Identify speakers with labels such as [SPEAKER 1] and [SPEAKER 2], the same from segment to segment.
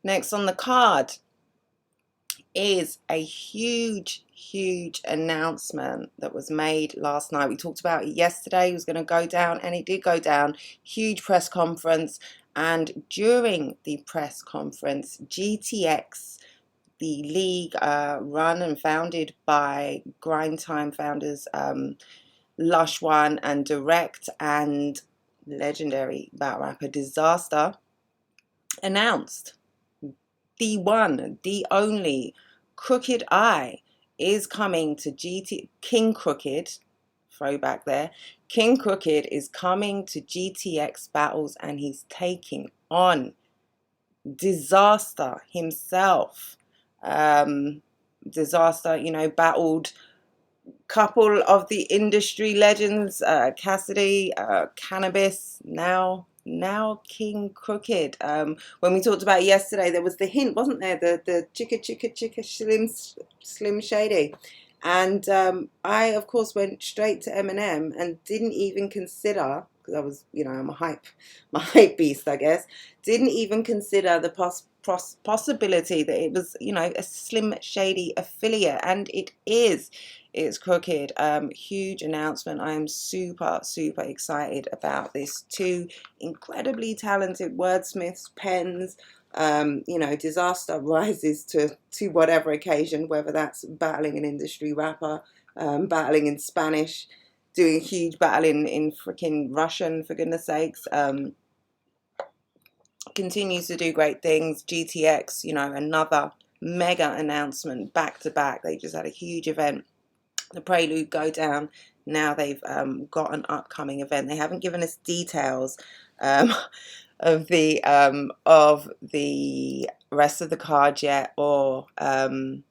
[SPEAKER 1] Next on the card is a huge announcement that was made last night. We talked about it yesterday. It was going to go down, and it did go down. Huge press conference, and during the press conference, GTX, the league run and founded by Grind Time founders Lush One and Direct and legendary battle rapper Dizaster, announced the one, the only Crooked Eye is coming to King Crooked, throwback there. King Crooked is coming to GTX battles, and he's taking on Dizaster himself. Dizaster, you know, battled couple of the industry legends, Cassidy, Cannabis, now King Crooked. When we talked about it yesterday, there was the hint, wasn't there? The chicka slim shady. And I, of course, went straight to Eminem and didn't even consider, because I was, you know, I'm my hype beast, I guess. Didn't even consider the possibility that it was, you know, a Slim Shady affiliate, and it is. It's Crooked. Huge announcement. I am super excited about this. Two incredibly talented wordsmiths, pens. You know, Dizaster rises to whatever occasion, whether that's battling an industry rapper, battling in Spanish, doing a huge battle in freaking Russian, for goodness sakes. Continues to do great things. GTX, you know, another mega announcement back to back. They just had a huge event. The Prelude go down. Now they've got an upcoming event. They haven't given us details of the rest of the card yet, or the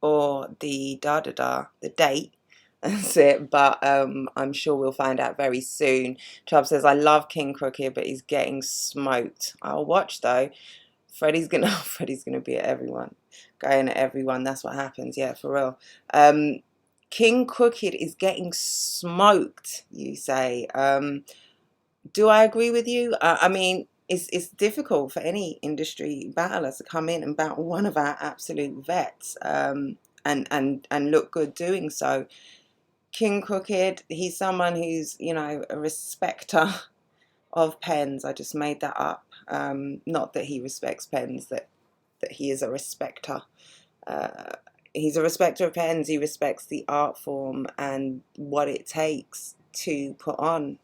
[SPEAKER 1] the date. That's it. But I'm sure we'll find out very soon. Chubb says, I love King Crooked, but he's getting smoked. I'll watch though. Freddie's gonna be at everyone. Going at everyone. That's what happens. Yeah, for real. King Crooked is getting smoked, you say. Do I agree with you? I mean, it's difficult for any industry battler to come in and battle one of our absolute vets, and look good doing so. King Crooked, he's someone who's, you know, a respecter of pens. I just made that up. Not that he respects pens, that he is a respecter. He's a respecter of pens. He respects the art form and what it takes to put on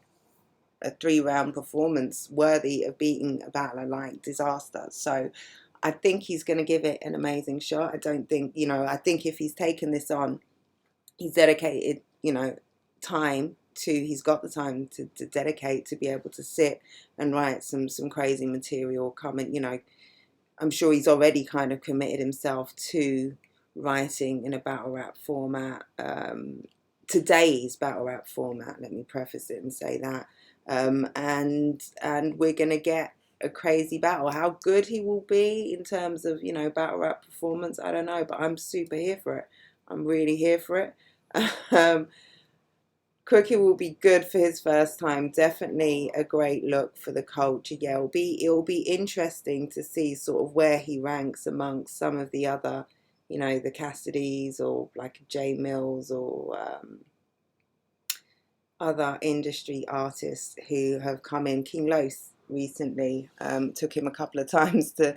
[SPEAKER 1] a 3-round performance worthy of beating a battler like Dizaster. So I think he's going to give it an amazing shot. I don't think, you know, I think if he's taken this on, he's dedicated, you know, time to, he's got the time to dedicate to be able to sit and write some crazy material coming, you know. I'm sure he's already kind of committed himself to writing in a battle rap format, today's battle rap format, let me preface it and say that. And we're going to get a crazy battle. How good he will be in terms of, you know, battle rap performance, I don't know, but I'm super here for it. I'm really here for it. Crooked will be good for his first time. Definitely a great look for the culture. Yeah, it'll be interesting to see sort of where he ranks amongst some of the other, you know, the Cassidys or like J Mills or other industry artists who have come in. King Los recently took him a couple of times to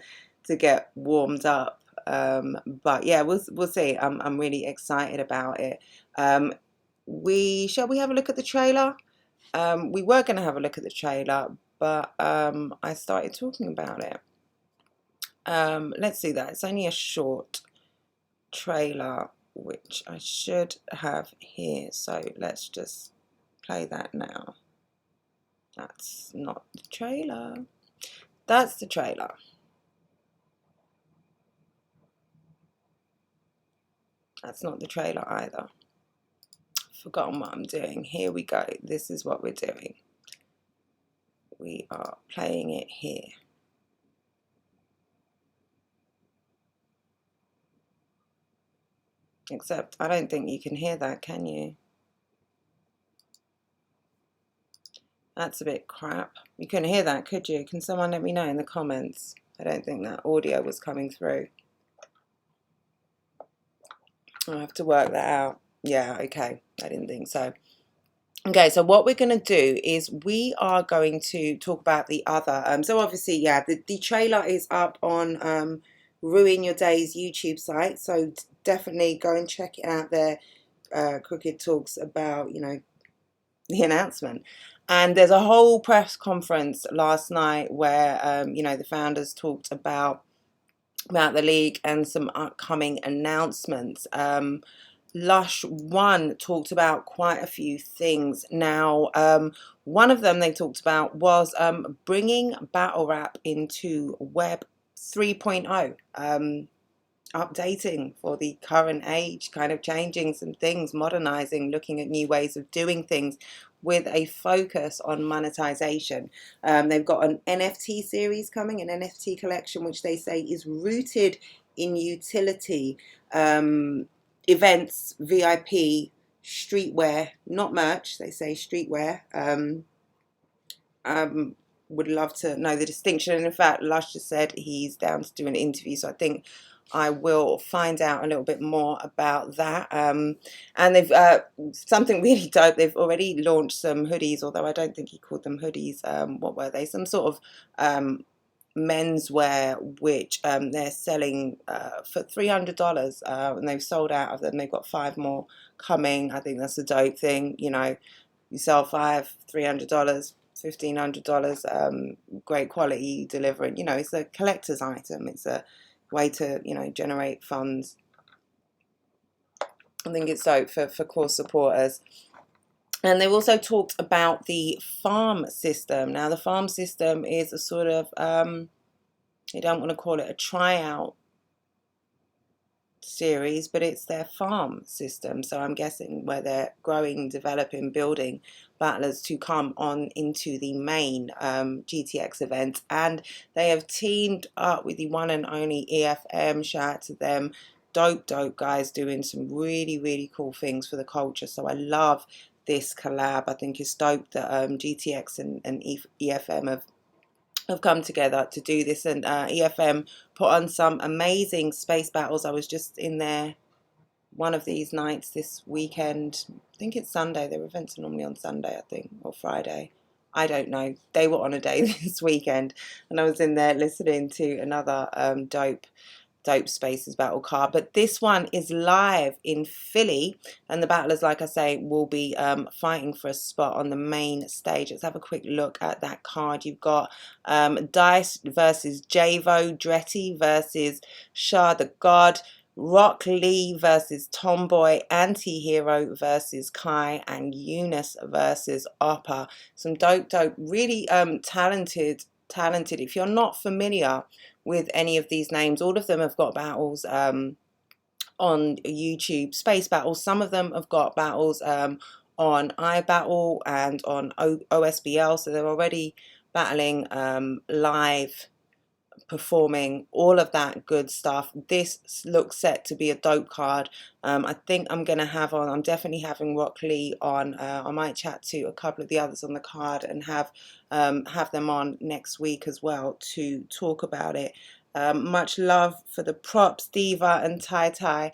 [SPEAKER 1] get warmed up. But yeah, we'll see. I'm really excited about it. Shall we have a look at the trailer? We were going to have a look at the trailer, but I started talking about it. Let's do that. It's only a short trailer, which I should have here. So let's just play that now. That's not the trailer. That's the trailer. That's not the trailer either. Forgotten what I'm doing. Here we go. This is what we're doing. We are playing it here. Except I don't think you can hear that, can you? That's a bit crap. You couldn't hear that, could you? Can someone let me know in the comments? I don't think that audio was coming through. I'll have to work that out. Yeah, okay. I didn't think so. Okay, so what we're going to do is we are going to talk about the other. So obviously, yeah, the trailer is up on Ruin Your Day's YouTube site. So definitely go and check it out there. Crooked talks about, you know, the announcement. And there's a whole press conference last night where, you know, the founders talked about the league and some upcoming announcements. Lush One talked about quite a few things. Now, one of them they talked about was bringing battle rap into Web 3.0. Updating for the current age, kind of changing some things, modernizing, looking at new ways of doing things with a focus on monetization. They've got an NFT series coming, an NFT collection, which they say is rooted in utility, events, VIP, streetwear, not merch, they say streetwear. Would love to know the distinction. And in fact, Lush just said he's down to do an interview, so I think I will find out a little bit more about that. And they've something really dope. They've already launched some hoodies, although I don't think he called them hoodies. What were they? Some sort of menswear, which they're selling for $300, and they've sold out of them. They've got 5 more coming. I think that's a dope thing. You know, you sell 5, $300, $1,500, great quality delivering. You know, it's a collector's item. It's a way to, you know, generate funds. I think it's dope for core supporters. And they've also talked about the farm system. Now, the farm system is a sort of, they don't want to call it a tryout series, but it's their farm system. So I'm guessing where they're growing, developing, building battlers to come on into the main GTX event. And they have teamed up with the one and only EFM. Shout out to them. Dope guys doing some really cool things for the culture. So I love this collab. I think it's dope that GTX and EFM have come together to do this, and EFM put on some amazing space battles. I was just in there one of these nights this weekend. I think it's Sunday. Their events are normally on Sunday, I think, or Friday. I don't know. They were on a day this weekend, and I was in there listening to another dope Spaces battle card. But this one is live in Philly, and the battlers, like I say, will be fighting for a spot on the main stage. Let's have a quick look at that card. You've got Dice versus Javo, Dretty versus Shah the God, Rock Lee versus Tomboy, Anti-Hero versus Kai, and Eunice versus Oppa. Some dope, really talented. If you're not familiar with any of these names, all of them have got battles on YouTube, space battles. Some of them have got battles on iBattle and on OSBL, so they're already battling live, performing, all of that good stuff. This looks set to be a dope card. I think I'm definitely having Rock Lee on. I might chat to a couple of the others on the card and have them on next week as well to talk about it. Much love for the props, Diva and Tai.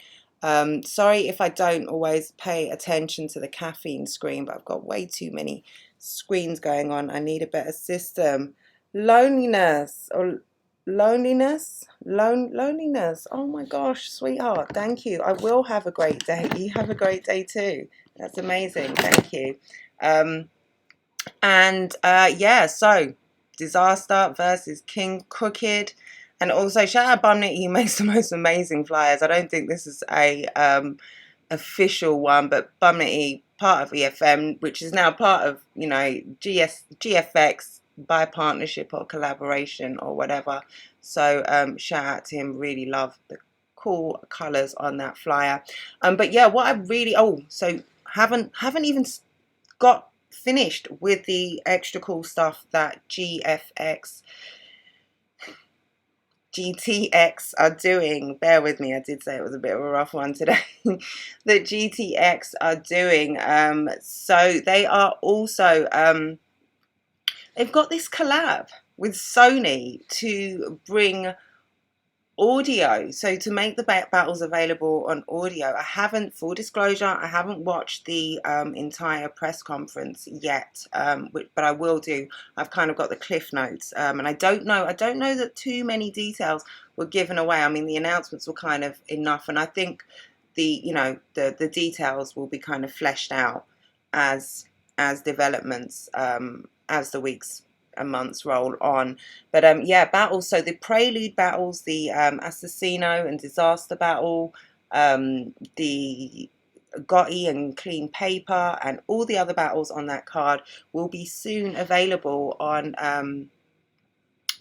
[SPEAKER 1] Sorry if I don't always pay attention to the caffeine screen, but I've got way too many screens going on. I need a better system. Loneliness. Oh my gosh, sweetheart, thank you. I will have a great day. You have a great day too. That's amazing. Thank you. Yeah, so Dizaster versus King Crooked. And also shout out Bumnet, he makes the most amazing flyers. I don't think this is a official one, but Bumnet, part of EFM, which is now part of, you know, GFX by partnership or collaboration or whatever. So shout out to him. Really love the cool colors on that flyer. But yeah, what I really so haven't even got finished with the extra cool stuff that GTX are doing. Bear with me, I did say it was a bit of a rough one today. The GTX are doing. So they are also they've got this collab with Sony to bring audio, so to make the battles available on audio. I haven't, full disclosure, I haven't watched the entire press conference yet, but I will do. I've kind of got the cliff notes, and I don't know that too many details were given away. I mean, the announcements were kind of enough, and I think the details will be kind of fleshed out as developments, as the weeks and months roll on. But yeah, battles, so the prelude battles, the Assassino and Dizaster battle, the Gotti and Clean Paper, and all the other battles on that card will be soon available on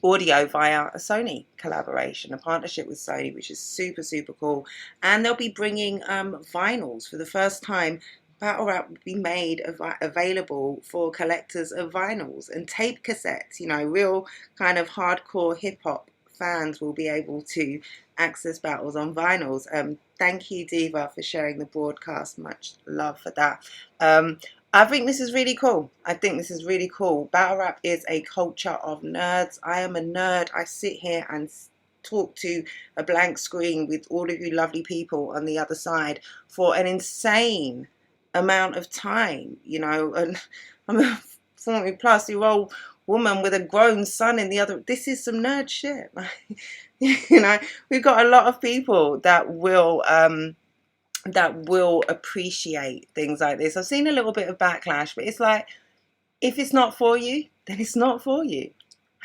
[SPEAKER 1] audio via a Sony collaboration, a partnership with Sony, which is super, super cool. And they'll be bringing vinyls for the first time. Battle Rap will be made available for collectors of vinyls and tape cassettes. You know, real kind of hardcore hip-hop fans will be able to access battles on vinyls. Thank you, Diva, for sharing the broadcast. Much love for that. I think this is really cool. I think this is really cool. Battle Rap is a culture of nerds. I am a nerd. I sit here and talk to a blank screen with all of you lovely people on the other side for an insane amount of time, you know, and I'm a 40-plus-year-old woman with a grown son in the other. This is some nerd shit. You know, we've got a lot of people that will appreciate things like this. I've seen a little bit of backlash, but it's like, if it's not for you, then it's not for you.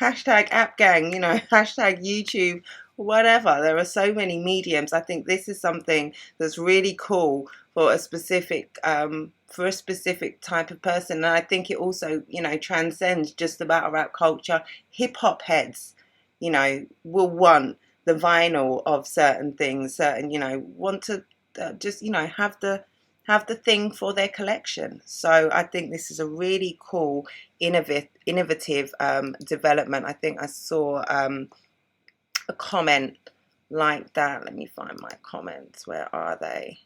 [SPEAKER 1] Hashtag app gang, you know, hashtag YouTube, whatever. There are so many mediums. I think this is something that's really cool for a specific type of person. And I think it also, you know, transcends just the battle rap culture. Hip hop heads, you know, will want the vinyl of certain things, certain, you know, want to just, you know, have the thing for their collection. So I think this is a really cool, innovative development. I think I saw a comment like that. Let me find my comments. Where are they?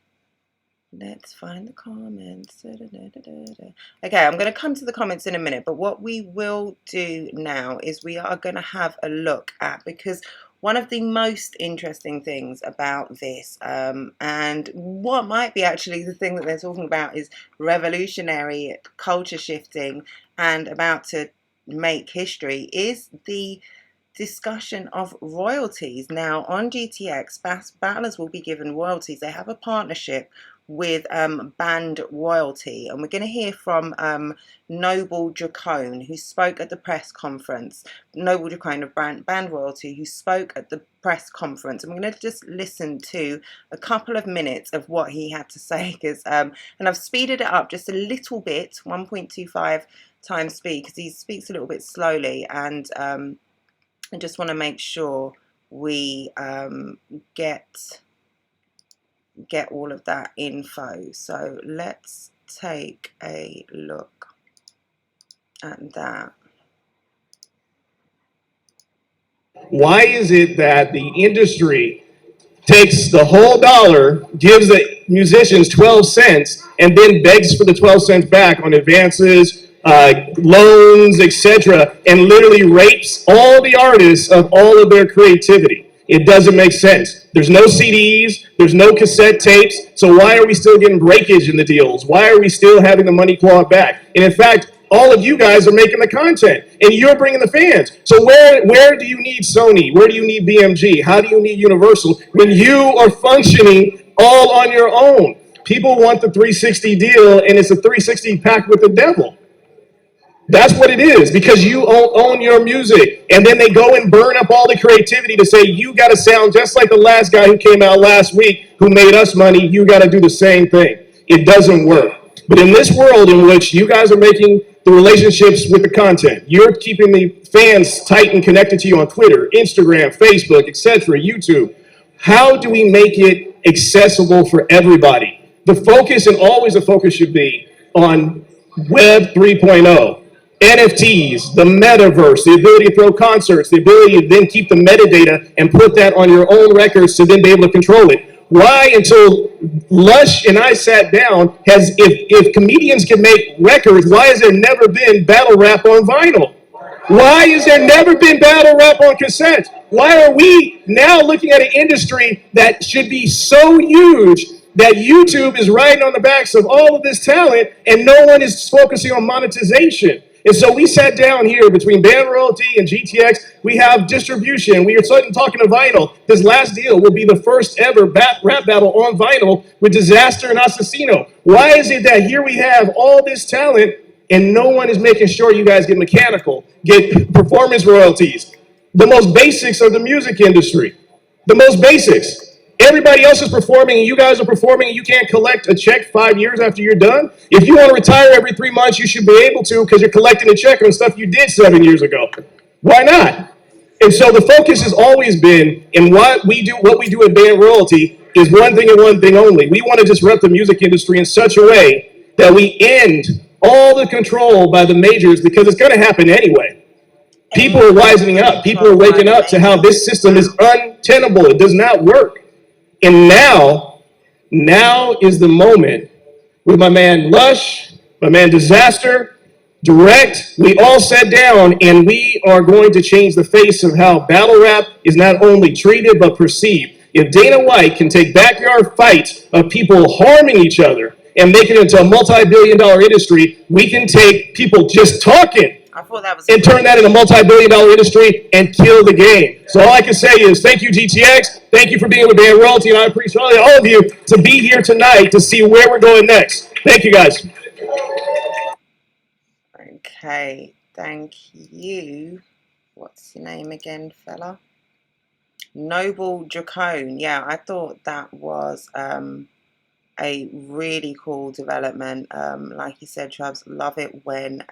[SPEAKER 1] Let's find the comments. Okay, I'm going to come to the comments in a minute, but what we will do now is we are going to have a look at, because one of the most interesting things about this, and what might be actually the thing that they're talking about, is revolutionary, culture shifting, and about to make history, is the discussion of royalties. Now on GTX, battlers will be given royalties. They have a partnership with Band Royalty, and we're going to hear from Noble Dracone, who spoke at the press conference. Noble Dracone of Band Royalty, who spoke at the press conference, and we're going to just listen to a couple of minutes of what he had to say, because and I've speeded it up just a little bit, 1.25 times speed, because he speaks a little bit slowly, and I just want to make sure we get all of that info. So let's take a look at that.
[SPEAKER 2] Why is it that the industry takes the whole dollar, gives the musicians 12 cents, and then begs for the 12 cents back on advances, loans, etc., and literally rapes all the artists of all of their creativity? It doesn't make sense. There's no CDs, there's no cassette tapes, so why are we still getting breakage in the deals? Why are we still having the money clawed back? And in fact, all of you guys are making the content, and you're bringing the fans. So where do you need Sony? Where do you need BMG? How do you need Universal when you are functioning all on your own? People want the 360 deal, and it's a 360 pact with the devil. That's what it is, because you own your music, and then they go and burn up all the creativity to say, you got to sound just like the last guy who came out last week who made us money. You got to do the same thing. It doesn't work. But in this world in which you guys are making the relationships with the content, you're keeping the fans tight and connected to you on Twitter, Instagram, Facebook, etc., YouTube. How do we make it accessible for everybody? The focus, and always the focus, should be on Web 3.0. NFTs, the metaverse, the ability to throw concerts, the ability to then keep the metadata and put that on your own records to then be able to control it. Why, until Lush and I sat down, if comedians can make records, why has there never been battle rap on vinyl? Why has there never been battle rap on cassette? Why are we now looking at an industry that should be so huge that YouTube is riding on the backs of all of this talent and no one is focusing on monetization? And so we sat down here between Band Royalty and GTX. We have distribution. We are starting talking to vinyl. This last deal will be the first ever rap battle on vinyl with Dizaster and Assassino. Why is it that here we have all this talent and no one is making sure you guys get mechanical, get performance royalties, the most basics of the music industry, the most basics. Everybody else is performing and you guys are performing and you can't collect a check 5 years after you're done. If you want to retire every 3 months, you should be able to because you're collecting a check on stuff you did 7 years ago. Why not? And so the focus has always been in what we do at Band Royalty is one thing and one thing only. We want to disrupt the music industry in such a way that we end all the control by the majors because it's going to happen anyway. People are wisening up. People are waking up to how this system is untenable. It does not work. And now is the moment with my man Lush, my man Dizaster, Direct. We all sat down and we are going to change the face of how battle rap is not only treated but perceived. If Dana White can take backyard fights of people harming each other and make it into a multi-billion-dollar industry, we can take people just talking and turn that into a multi-billion-dollar industry and kill the game. So all I can say is thank you, GTX. Thank you for being with Band Royalty, and I appreciate all of you to be here tonight to see where we're going next. Thank you, guys.
[SPEAKER 1] Okay, thank you. What's your name again, fella? Noble Dracone. Yeah, I thought that was a really cool development. Like you said, Trubs, love it when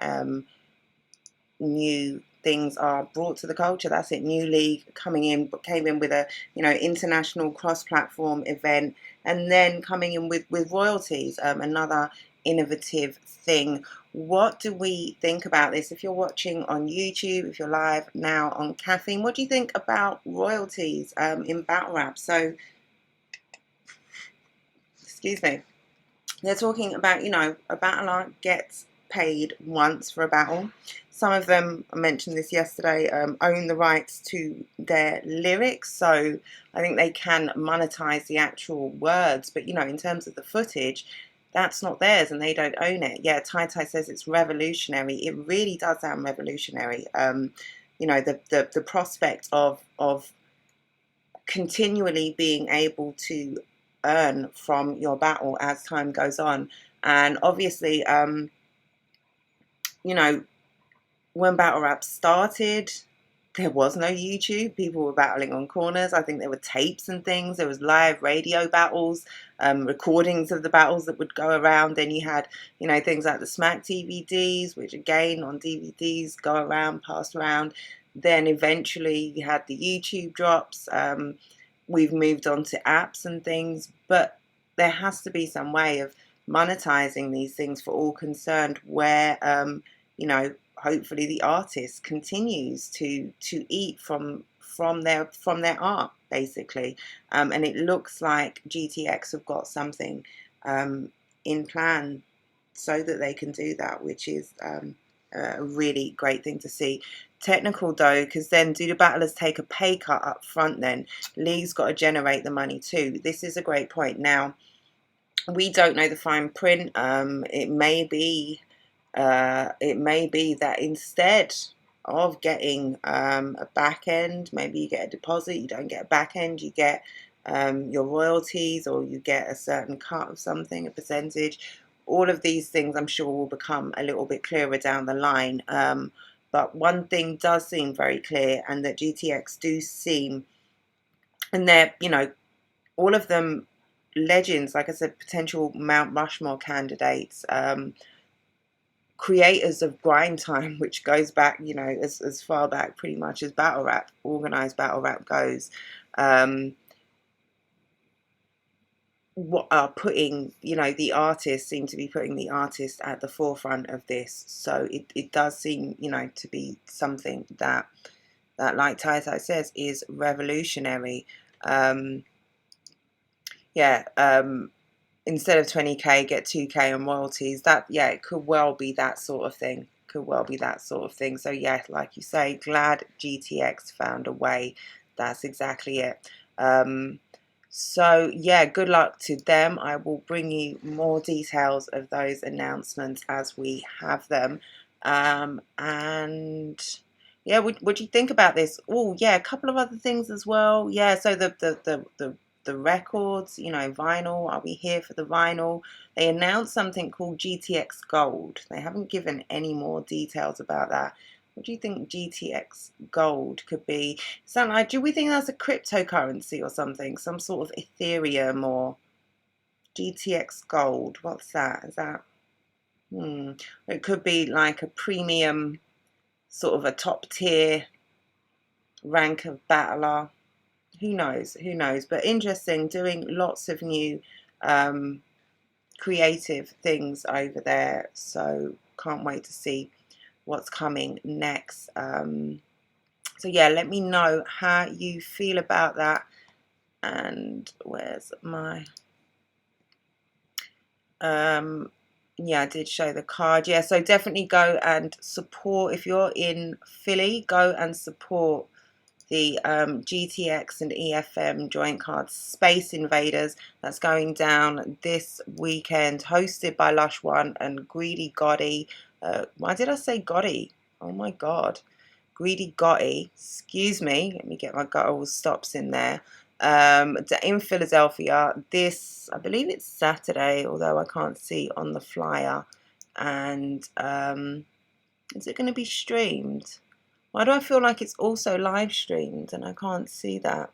[SPEAKER 1] new things are brought to the culture. That's it. New League came in with a international cross-platform event, and then coming in with royalties, another innovative thing. What do we think about this? If you're watching on YouTube, if you're live now on Caffeine, what do you think about royalties in battle rap? So, excuse me. They're talking about, a battler gets paid once for a battle. Some of them, I mentioned this yesterday, own the rights to their lyrics, so I think they can monetize the actual words, but in terms of the footage, that's not theirs and they don't own it. Yeah, Tai says it's revolutionary. It really does sound revolutionary. The prospect of continually being able to earn from your battle as time goes on. And obviously, when battle rap started, there was no YouTube. People were battling on corners. I think there were tapes and things. There was live radio battles, recordings of the battles that would go around. Then you had, things like the Smack DVDs, which again on DVDs go around, passed around. Then eventually you had the YouTube drops. We've moved on to apps and things, but there has to be some way of monetizing these things for all concerned where, hopefully the artist continues to eat from their art, basically. And it looks like GTX have got something in plan so that they can do that, which is a really great thing to see. Technical though, because then do the battlers take a pay cut up front then? League's got to generate the money too. This is a great point. Now, we don't know the fine print. It may be that instead of getting a back end, maybe you get a deposit, you don't get a back end, you get your royalties, or you get a certain cut of something, a percentage. All of these things I'm sure will become a little bit clearer down the line. But one thing does seem very clear, and that GTX do seem, and they're, all of them legends, like I said, potential Mount Rushmore candidates, creators of grind time, which goes back, as far back pretty much as battle rap, organized battle rap goes. What are putting, the artists seem to be putting the artist at the forefront of this. So it does seem, to be something that like Tai says, is revolutionary. Instead of 20k, get 2k on royalties. That, it could well be that sort of thing. could well be that sort of thing. So yeah, like you say, glad GTX found a way. That's exactly it. So yeah, good luck to them. I will bring you more details of those announcements as we have them. And yeah, what do you think about this? Oh yeah, a couple of other things as well. Yeah, so the records, you know, vinyl. Are we here for the vinyl? They announced something called GTX Gold. They haven't given any more details about that. What do you think GTX Gold could be? Sound like, do we think that's a cryptocurrency or something? Some sort of Ethereum or GTX Gold? What's that? Is that? It could be like a premium, sort of a top tier rank of battler. Who knows? Who knows? But interesting, doing lots of new creative things over there. So can't wait to see what's coming next. So yeah, let me know how you feel about that. And where's my yeah, I did show the card. Yeah, so definitely go and support. If you're in Philly, go and support the GTX and EFM joint card Space Invaders. That's going down this weekend, hosted by Lush One and Greedy Gotti. Why did I say Gotti? Oh my god. Greedy Gotti, excuse me, let me get my guttural stops in there. In Philadelphia, this, I believe it's Saturday, although I can't see on the flyer. And is it going to be streamed? Why do I feel like it's also live streamed and I can't see that?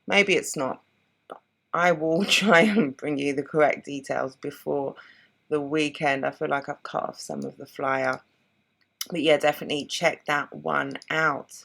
[SPEAKER 1] Maybe it's not. I will try and bring you the correct details before the weekend. I feel like I've cut off some of the flyer. But yeah, definitely check that one out.